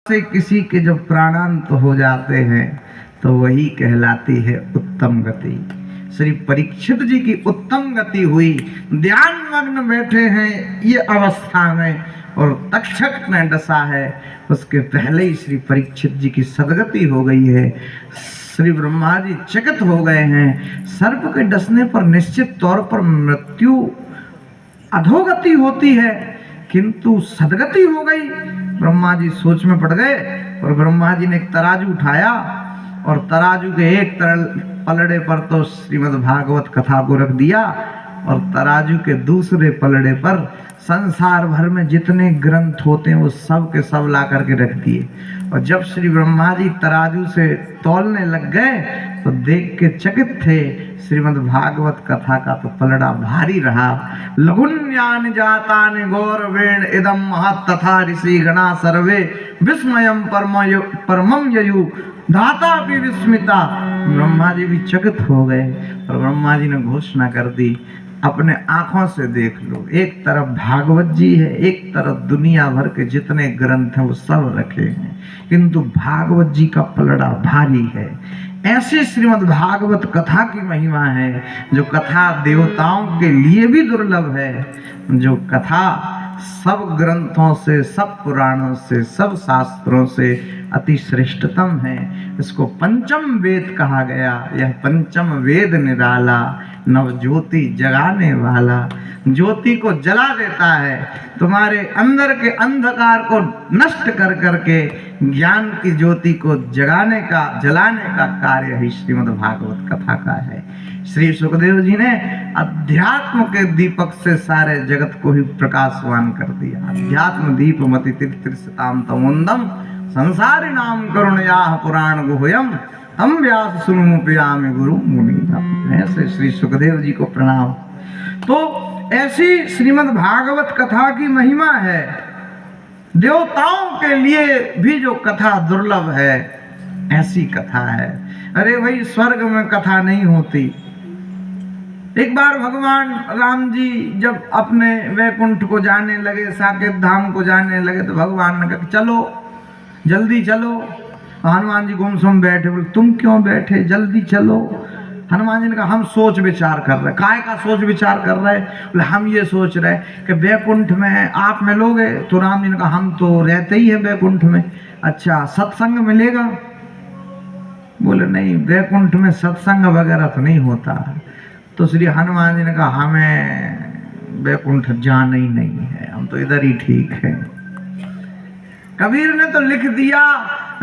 से किसी के जब प्राणांत हो जाते हैं तो वही कहलाती है उत्तम गति। श्री परीक्षित जी की उत्तम गति हुई, ध्यान मग्न बैठे हैं ये अवस्था में और तक्षक ने डसा है, उसके पहले ही श्री परीक्षित जी की सदगति हो गई है। श्री ब्रह्मा जी चकित हो गए हैं। सर्प के डसने पर निश्चित तौर पर मृत्यु अधोगति होती है, किंतु सदगति हो गई। ब्रह्मा जी सोच में पड़ गए और ब्रह्मा जी ने एक तराजू उठाया और तराजू के एक पलड़े पर तो श्रीमद् भागवत कथा को रख दिया और तराजू के दूसरे पलड़े पर संसार भर में जितने ग्रंथ होते हैं वो सब के सब ला करके रख दिए। और जब श्री ब्रह्मा जी तराजू से तौलने लग गए तो देख के चकित थे। श्रीमद् भागवत कथा का तो पलड़ा भारी रहा। लघुन्यान जातानि गौरवेण इदम महत् तथा ऋषि गणा सर्वे विस्मयम परमम ययु धाता भी विस्मिता। ब्रह्मा जी भी चकित हो गए और ब्रह्मा जी ने घोषणा कर दी, अपने आंखों से देख लो, एक तरफ भागवत जी है, एक तरफ दुनिया भर के जितने ग्रंथ हैं वो सब रखे हैं, किंतु भागवत जी का पलड़ा भारी है। ऐसे श्रीमद् भागवत कथा की महिमा है, जो कथा देवताओं के लिए भी दुर्लभ है, जो कथा सब ग्रंथों से, सब पुराणों से, सब शास्त्रों से अति श्रेष्ठतम है। इसको पंचम वेद कहा गया। यह पंचम वेद निराला, नव ज्योति जगाने वाला, ज्योति को जला देता है, तुम्हारे अंदर के अंधकार को नष्ट कर करके ज्ञान की ज्योति को जगाने का, जलाने का कार्य ही श्रीमद् भागवत कथा का है। श्री सुखदेव जी ने अध्यात्म के दीपक से सारे जगत को ही प्रकाशवान कर दिया। अध्यात्म दीप मति तिरसताम तमोन्दम संसारी नाम करुणया पुराण गुह्यम तम व्यास सुनुमुपयामि गुरु मुनि। ऐसे श्री सुखदेव जी को प्रणाम। तो ऐसी श्रीमद् भागवत कथा की महिमा है। देवताओं के लिए भी जो कथा दुर्लभ है, ऐसी कथा है। अरे भाई, स्वर्ग में कथा नहीं होती। एक बार भगवान राम जी जब अपने वैकुंठ को जाने लगे, साकेत धाम को जाने लगे, तो भगवान ने कहा चलो, जल्दी चलो। हनुमान जी गुमसुम बैठे, बोले तुम क्यों बैठे, जल्दी चलो। हनुमान जी ने कहा हम सोच विचार कर रहे। काय का सोच विचार कर रहे? बोले हम ये सोच रहे कि वैकुंठ में आप मिलोगे। तो राम जी ने कहा हम तो रहते ही है वैकुंठ में। अच्छा, सत्संग मिलेगा? बोले नहीं, वैकुंठ में सत्संग वगैरह तो नहीं होता। तो श्री हनुमान जी ने कहा हमें वैकुंठ जाना ही नहीं है, हम तो इधर ही ठीक है। कबीर ने तो लिख दिया,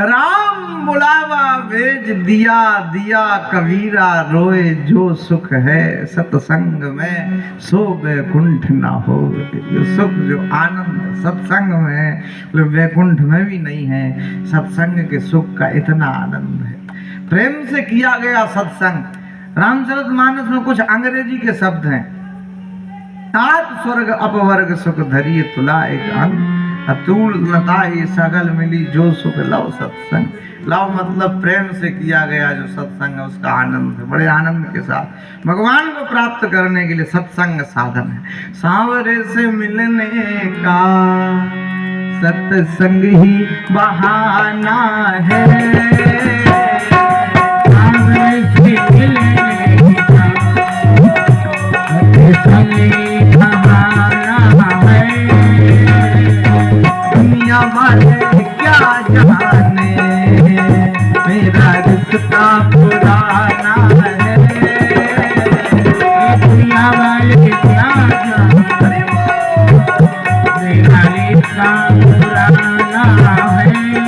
राम बुलावा भेज दिया, दिया कबीरा रोए जो सुख है सत्संग में सो वैकुंठ ना हो। जो सुख, जो आनंद सत्संग में है, वैकुंठ में भी नहीं है। सत्संग के सुख का इतना आनंद है, प्रेम से किया गया सत्संग। रामचरितमानस में कुछ अंग्रेजी के शब्द हैं। तात स्वर्ग अपवर्ग सुख धरिय तुला एक अंग, अतुल लता ही सगल मिली जो सुख लव सत्संग। लव मतलब प्रेम से किया गया जो सत्संग है, उसका आनंद है। बड़े आनंद के साथ भगवान को प्राप्त करने के लिए सत्संग साधन है। सांवरे से मिलने का सत्संग ही बहाना है। दुनिया वाले क्या जाने मेरा रिश्ता पुराना है। दुनिया वाले क्या जाने मेरा रिश्ता